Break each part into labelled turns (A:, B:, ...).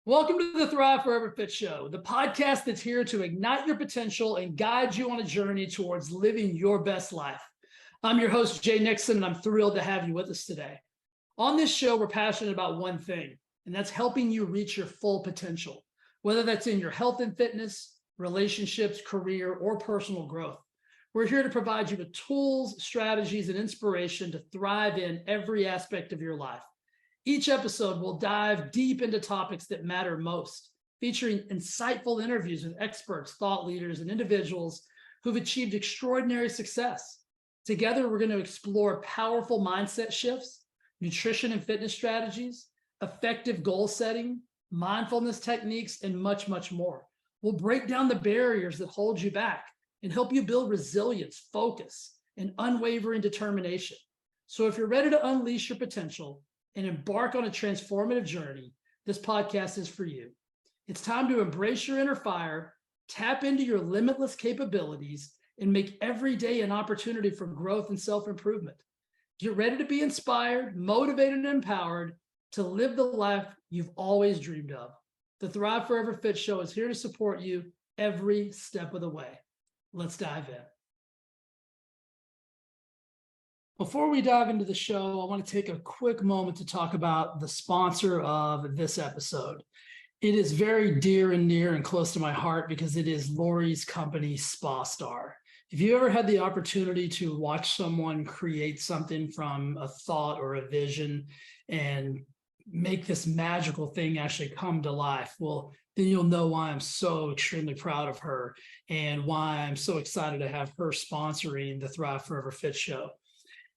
A: Welcome to the Thrive Forever Fit Show, the podcast that's here to ignite your potential and guide you on a journey towards living your best life. I'm your host, Jay Nixon, and I'm thrilled to have you with us today. On this show, we're passionate about one thing, and that's helping you reach your full potential, whether that's in your health and fitness, relationships, career, or personal growth. We're here to provide you with tools, strategies, and inspiration to thrive in every aspect of your life. Each episode will dive deep into topics that matter most, featuring insightful interviews with experts, thought leaders, and individuals who've achieved extraordinary success. Together, we're going to explore powerful mindset shifts, nutrition and fitness strategies, effective goal setting, mindfulness techniques, and much, much more. We'll break down the barriers that hold you back and help you build resilience, focus, and unwavering determination. So if you're ready to unleash your potential and embark on a transformative journey, this podcast is for you. It's time to embrace your inner fire, tap into your limitless capabilities, and make every day an opportunity for growth and self-improvement. Get ready to be inspired, motivated, and empowered to live the life you've always dreamed of. The Thrive Forever Fit Show is here to support you every step of the way. Let's dive in. Before we dive into the show, I want to take a quick moment to talk about the sponsor of this episode. It is very dear and near and close to my heart because it is Lori's company, SpaStar. If you ever had the opportunity to watch someone create something from a thought or a vision and make this magical thing actually come to life, well, then you'll know why I'm so extremely proud of her and why I'm so excited to have her sponsoring the Thrive Forever Fit Show.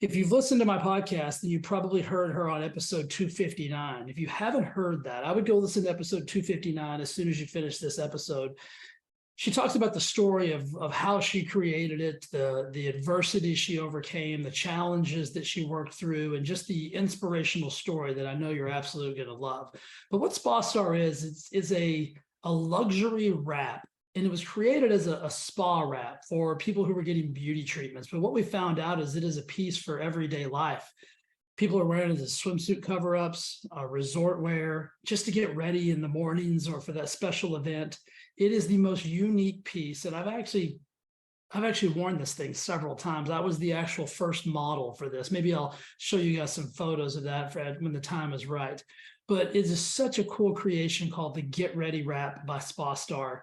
A: If you've listened to my podcast, then you probably heard her on episode 259. If you haven't heard that, I would go listen to episode 259 as soon as you finish this episode. She talks about the story of how she created it, the adversity she overcame, the challenges that she worked through, and just the inspirational story that I know you're absolutely going to love. But what SpaStar is a luxury wrap. And it was created as a spa wrap for people who were getting beauty treatments. But what we found out is it is a piece for everyday life. People are wearing it as swimsuit cover-ups, resort wear, just to get ready in the mornings or for that special event. It is the most unique piece. And I've actually worn this thing several times. I was the actual first model for this. Maybe I'll show you guys some photos of that, Fred, when the time is right. But it is such a cool creation called the Get Ready Wrap by SpaStar.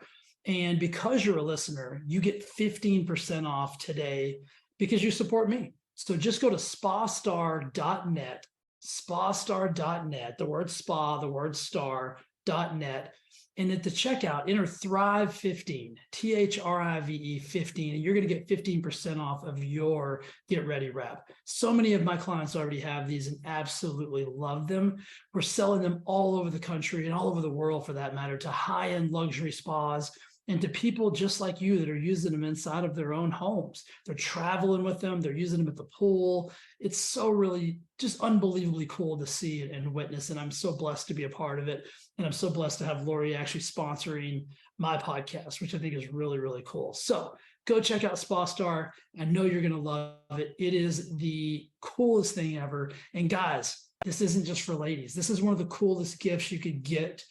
A: And because you're a listener, you get 15% off today because you support me. So just go to spastar.net, spastar.net, the word spa, the word star.net. And at the checkout, enter Thrive15, THRIVE 15, and you're going to get 15% off of your Get Ready Wrap. So many of my clients already have these and absolutely love them. We're selling them all over the country and all over the world, for that matter, to high-end luxury spas and to people just like you that are using them inside of their own homes. They're traveling with them. They're using them at the pool. It's so really just unbelievably cool to see and witness. And I'm so blessed to be a part of it. And I'm so blessed to have Lori actually sponsoring my podcast, which I think is really, really cool. So go check out SpaStar. I know you're going to love it. It is the coolest thing ever. And guys, this isn't just for ladies. This is one of the coolest gifts you could get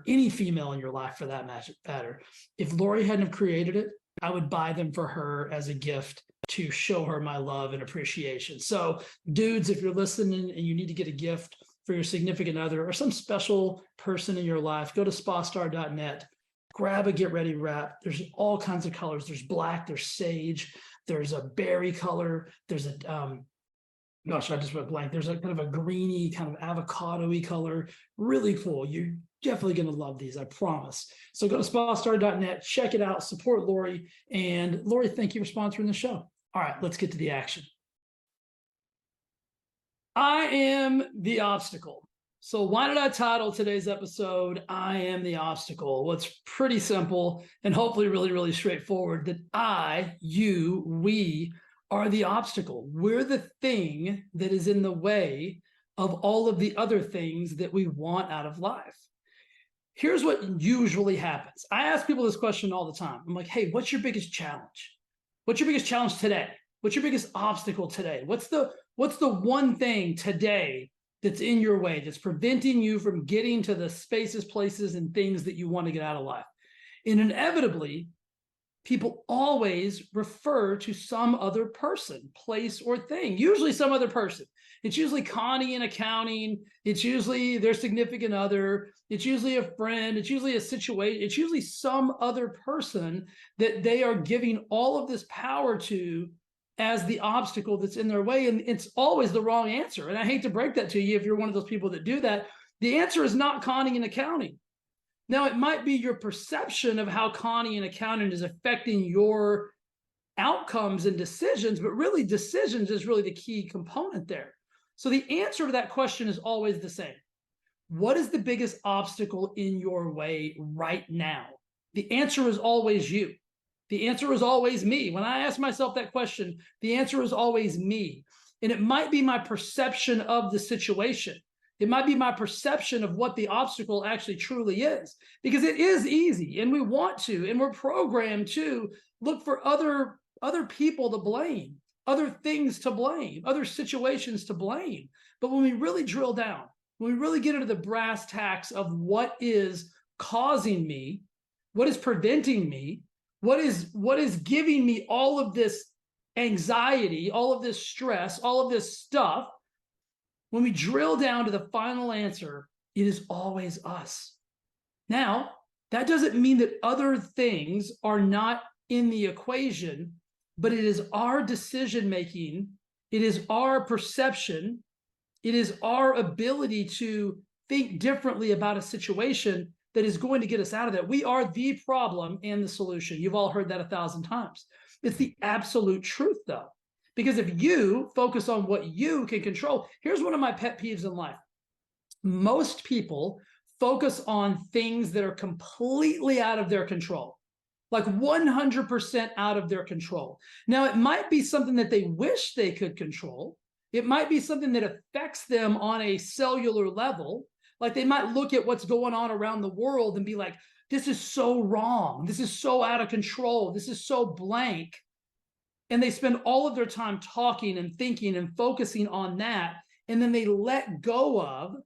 A: any female in your life, for that matter. If Lori hadn't have created it, I would buy them for her as a gift to show her my love and appreciation. So dudes, if you're listening and you need to get a gift for your significant other or some special person in your life, go to spastar.net, grab a Get Ready Wrap. There's all kinds of colors. There's black, there's sage, there's a berry color, there's a gosh, I just went blank. There's a kind of a greeny, kind of avocado-y color. Really cool. You're definitely going to love these, I promise. So go to spastar.net, check it out, support Lori. And Lori, thank you for sponsoring the show. All right, let's get to the action. I am the obstacle. So why did I title today's episode, I Am the Obstacle? Well, it's pretty simple and hopefully really, really straightforward that we are the obstacle. We're the thing that is in the way of all of the other things that we want out of life. Here's what usually happens. I ask people this question all the time. I'm like, hey, what's your biggest challenge? What's your biggest challenge today? What's your biggest obstacle today? What's the one thing today that's in your way, that's preventing you from getting to the spaces, places, and things that you want to get out of life. And inevitably, people always refer to some other person, place, or thing, usually some other person. It's usually Connie in accounting. It's usually their significant other. It's usually a friend. It's usually a situation. It's usually some other person that they are giving all of this power to as the obstacle that's in their way. And it's always the wrong answer. And I hate to break that to you if you're one of those people that do that. The answer is not Connie in accounting. Now, it might be your perception of how Connie and accounting is affecting your outcomes and decisions, but really decisions is really the key component there. So the answer to that question is always the same. What is the biggest obstacle in your way right now? The answer is always you. The answer is always me. When I ask myself that question, the answer is always me. And it might be my perception of the situation. It might be my perception of what the obstacle actually truly is, because it is easy and we want to, and we're programmed to look for other people to blame, other things to blame, other situations to blame. But when we really drill down, when we really get into the brass tacks of what is causing me, what is preventing me, what is giving me all of this anxiety, all of this stress, all of this stuff, when we drill down to the final answer, it is always us. Now, that doesn't mean that other things are not in the equation, but it is our decision-making, it is our perception, it is our ability to think differently about a situation that is going to get us out of that. We are the problem and the solution. You've all heard that 1,000 times. It's the absolute truth, though. Because if you focus on what you can control, here's one of my pet peeves in life. Most people focus on things that are completely out of their control, like 100% out of their control. Now, it might be something that they wish they could control. It might be something that affects them on a cellular level. Like they might look at what's going on around the world and be like, this is so wrong. This is so out of control. This is so blank. And they spend all of their time talking and thinking and focusing on that. And then they let go of,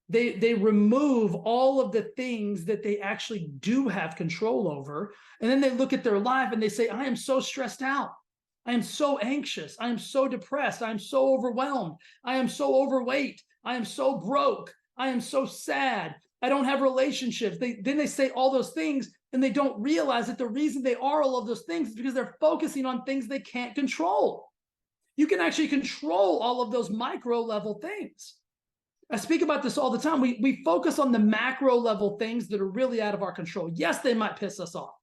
A: they remove all of the things that they actually do have control over. And then they look at their life and they say, I am so stressed out. I am so anxious. I am so depressed. I am so overwhelmed. I am so overweight. I am so broke. I am so sad. I don't have relationships. Then they say all those things and they don't realize that the reason they are all of those things is because they're focusing on things they can't control. You can actually control all of those micro level things. I speak about this all the time. We focus on the macro level things that are really out of our control. Yes, they might piss us off.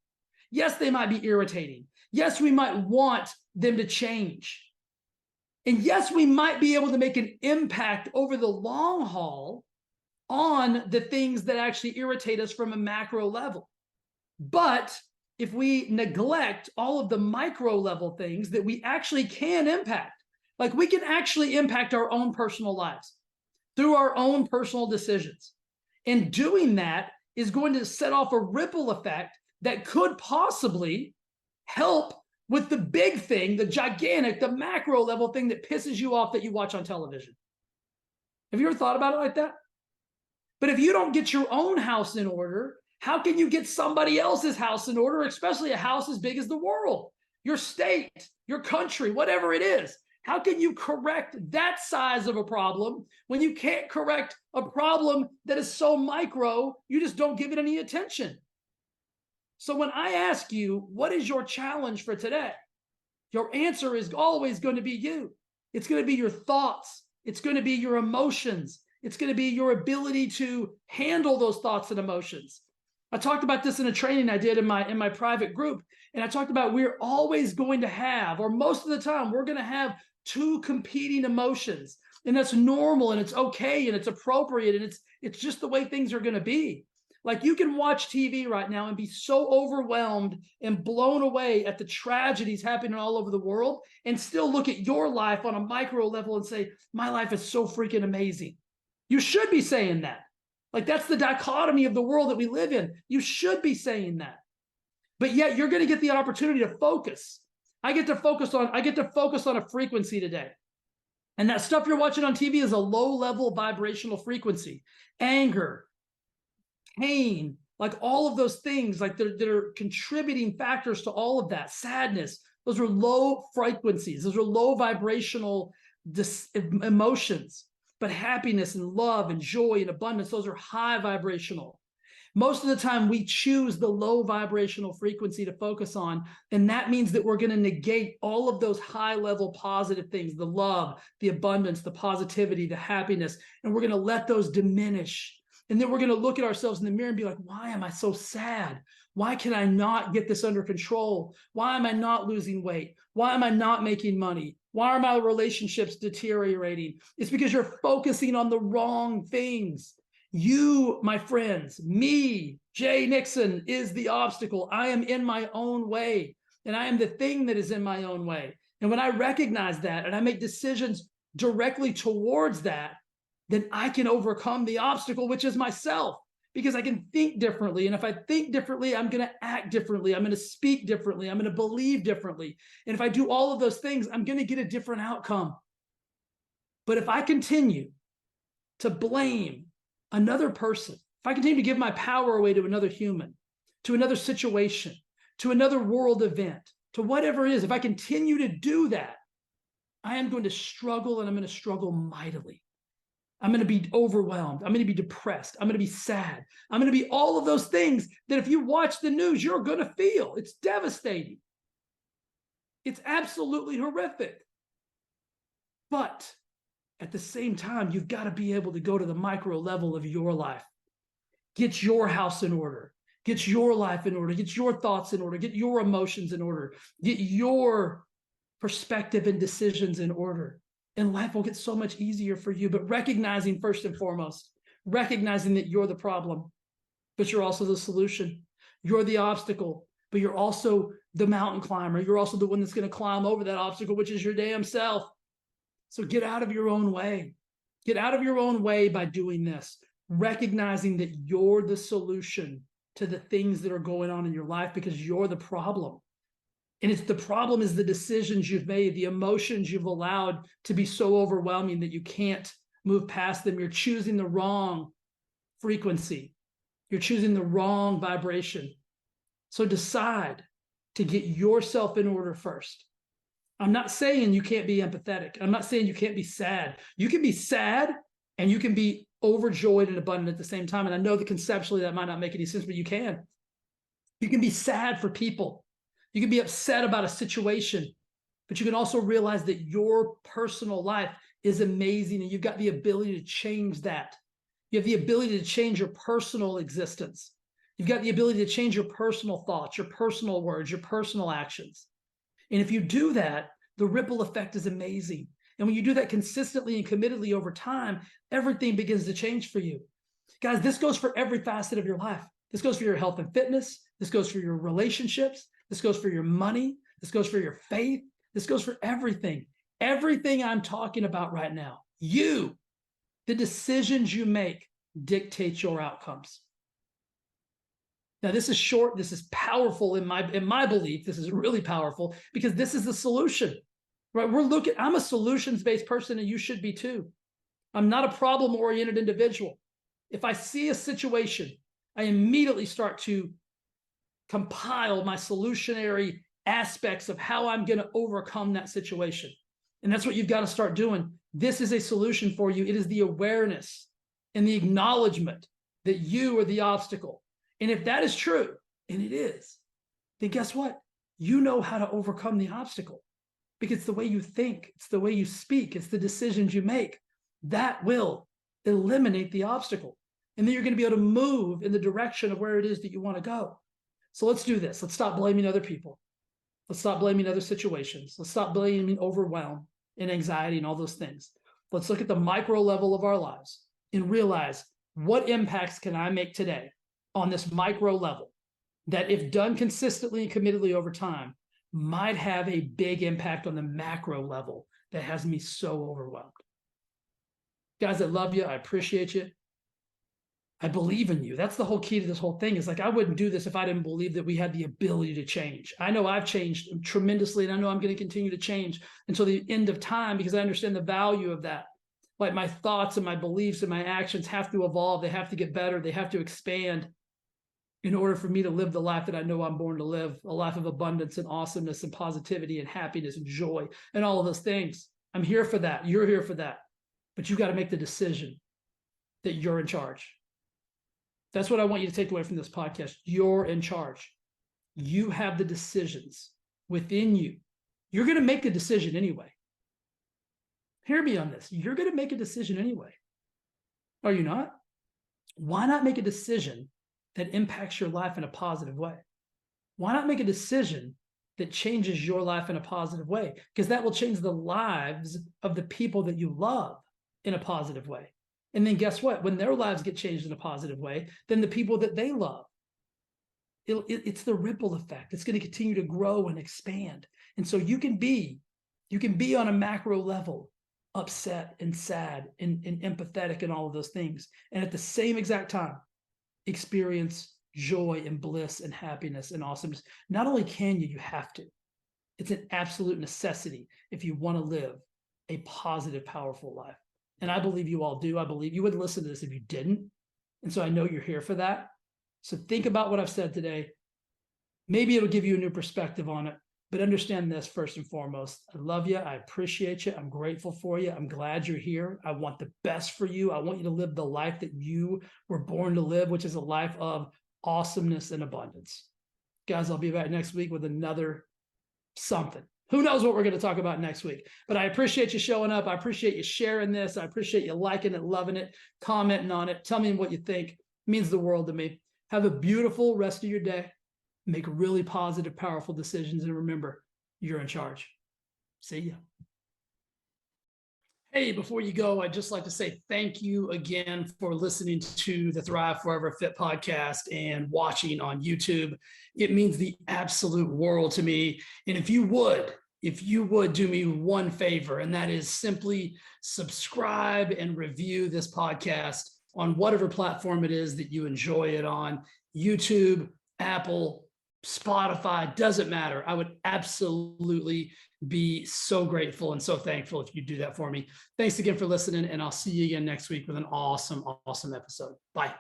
A: Yes, they might be irritating. Yes, we might want them to change. And yes, we might be able to make an impact over the long haul on the things that actually irritate us from a macro level. But if we neglect all of the micro level things that we actually can impact, like we can actually impact our own personal lives through our own personal decisions. And doing that is going to set off a ripple effect that could possibly help with the big thing, the gigantic, the macro level thing that pisses you off that you watch on television. Have you ever thought about it like that? But if you don't get your own house in order, how can you get somebody else's house in order, especially a house as big as the world, your state, your country, whatever it is? How can you correct that size of a problem when you can't correct a problem that is so micro, you just don't give it any attention? So when I ask you, what is your challenge for today? Your answer is always going to be you. It's going to be your thoughts. It's going to be your emotions. It's going to be your ability to handle those thoughts and emotions. I talked about this in a training I did in my private group. And I talked about we're always going to have, or most of the time, we're going to have two competing emotions. And that's normal and it's okay and it's appropriate and it's just the way things are going to be. Like you can watch TV right now and be so overwhelmed and blown away at the tragedies happening all over the world and still look at your life on a micro level and say, my life is so freaking amazing. You should be saying that. Like that's the dichotomy of the world that we live in. You should be saying that. But yet you're going to get the opportunity to focus. I get to focus on a frequency today. And that stuff you're watching on TV is a low-level vibrational frequency. Anger, pain, like all of those things, like they're contributing factors to all of that. Sadness, those are low frequencies. Those are low vibrational emotions. But happiness and love and joy and abundance, those are high vibrational. Most of the time, we choose the low vibrational frequency to focus on. And that means that we're going to negate all of those high-level positive things, the love, the abundance, the positivity, the happiness, and we're going to let those diminish. And then we're going to look at ourselves in the mirror and be like, why am I so sad? Why can I not get this under control? Why am I not losing weight? Why am I not making money? Why are my relationships deteriorating? It's because you're focusing on the wrong things. You, my friends, me, Jay Nixon, is the obstacle. I am in my own way, and I am the thing that is in my own way. And when I recognize that and I make decisions directly towards that, then I can overcome the obstacle, which is myself, because I can think differently. And if I think differently, I'm going to act differently. I'm going to speak differently. I'm going to believe differently. And if I do all of those things, I'm going to get a different outcome. But if I continue to blame another person, if I continue to give my power away to another human, to another situation, to another world event, to whatever it is, if I continue to do that, I am going to struggle, and I'm going to struggle mightily. I'm going to be overwhelmed. I'm going to be depressed. I'm going to be sad. I'm going to be all of those things that if you watch the news, you're going to feel. It's devastating. It's absolutely horrific. But at the same time, you've got to be able to go to the micro level of your life. Get your house in order. Get your life in order. Get your thoughts in order. Get your emotions in order. Get your perspective and decisions in order. And life will get so much easier for you. But recognizing, first and foremost, recognizing that you're the problem, but you're also the solution. You're the obstacle, but you're also the mountain climber. You're also the one that's going to climb over that obstacle, which is your damn self. So get out of your own way. Get out of your own way by doing this, recognizing that you're the solution to the things that are going on in your life, because you're the problem. And it's the problem is the decisions you've made, the emotions you've allowed to be so overwhelming that you can't move past them. You're choosing the wrong frequency. You're choosing the wrong vibration. So decide to get yourself in order first. I'm not saying you can't be empathetic. I'm not saying you can't be sad. You can be sad and you can be overjoyed and abundant at the same time. And I know that conceptually that might not make any sense, but you can. You can be sad for people. You can be upset about a situation, but you can also realize that your personal life is amazing and you've got the ability to change that. You have the ability to change your personal existence. You've got the ability to change your personal thoughts, your personal words, your personal actions. And if you do that, the ripple effect is amazing. And when you do that consistently and committedly over time, everything begins to change for you. Guys, this goes for every facet of your life. This goes for your health and fitness. This goes for your relationships. This goes for your money. This goes for your faith. This goes for everything. Everything I'm talking about right now, you, the decisions you make dictate your outcomes. Now, this is short. This is powerful in my belief. This is really powerful because this is the solution, right? I'm a solutions-based person and you should be too. I'm not a problem-oriented individual. If I see a situation, I immediately start to compile my solutionary aspects of how I'm going to overcome that situation. And that's what you've got to start doing. This is a solution for you. It is the awareness and the acknowledgement that you are the obstacle. And if that is true, and it is, then guess what? You know how to overcome the obstacle because it's the way you think, it's the way you speak, it's the decisions you make. That will eliminate the obstacle. And then you're going to be able to move in the direction of where it is that you want to go. So let's do this. Let's stop blaming other people. Let's stop blaming other situations. Let's stop blaming overwhelm and anxiety and all those things. Let's look at the micro level of our lives and realize what impacts can I make today on this micro level that, if done consistently and committedly over time, might have a big impact on the macro level that has me so overwhelmed. Guys, I love you. I appreciate you. I believe in you. That's the whole key to this whole thing, is like, I wouldn't do this if I didn't believe that we had the ability to change. I know I've changed tremendously, and I know I'm going to continue to change until the end of time, because I understand the value of that. Like, my thoughts and my beliefs and my actions have to evolve. They have to get better. They have to expand in order for me to live the life that I know I'm born to live, a life of abundance and awesomeness and positivity and happiness and joy and all of those things. I'm here for that. You're here for that. But you got to make the decision that you're in charge. That's what I want you to take away from this podcast. You're in charge. You have the decisions within you. You're going to make a decision anyway. Hear me on this. You're going to make a decision anyway. Are you not? Why not make a decision that impacts your life in a positive way? Why not make a decision that changes your life in a positive way? Because that will change the lives of the people that you love in a positive way. And then guess what? When their lives get changed in a positive way, then the people that they love, it's the ripple effect. It's going to continue to grow and expand. And so you can be on a macro level upset and sad and empathetic and all of those things, and at the same exact time experience joy and bliss and happiness and awesomeness. Not only can you have to. It's an absolute necessity if you want to live a positive, powerful life. And I believe you all do. I believe you wouldn't listen to this if you didn't. And so I know you're here for that. So think about what I've said today. Maybe it'll give you a new perspective on it, but understand this first and foremost. I love you. I appreciate you. I'm grateful for you. I'm glad you're here. I want the best for you. I want you to live the life that you were born to live, which is a life of awesomeness and abundance. Guys, I'll be back next week with another something. Who knows what we're going to talk about next week? But I appreciate you showing up. I appreciate you sharing this. I appreciate you liking it, loving it, commenting on it. Tell me what you think. It means the world to me. Have a beautiful rest of your day. Make really positive, powerful decisions. And remember, you're in charge. See ya. Hey, before you go, I'd just like to say thank you again for listening to the Thrive Forever Fit podcast and watching on YouTube. It means the absolute world to me. And if you would do me one favor, and that is simply subscribe and review this podcast on whatever platform it is that you enjoy it on, YouTube, Apple, Spotify, doesn't matter. I would absolutely be so grateful and so thankful if you do that for me. Thanks again for listening, and I'll see you again next week with an awesome, awesome episode. Bye.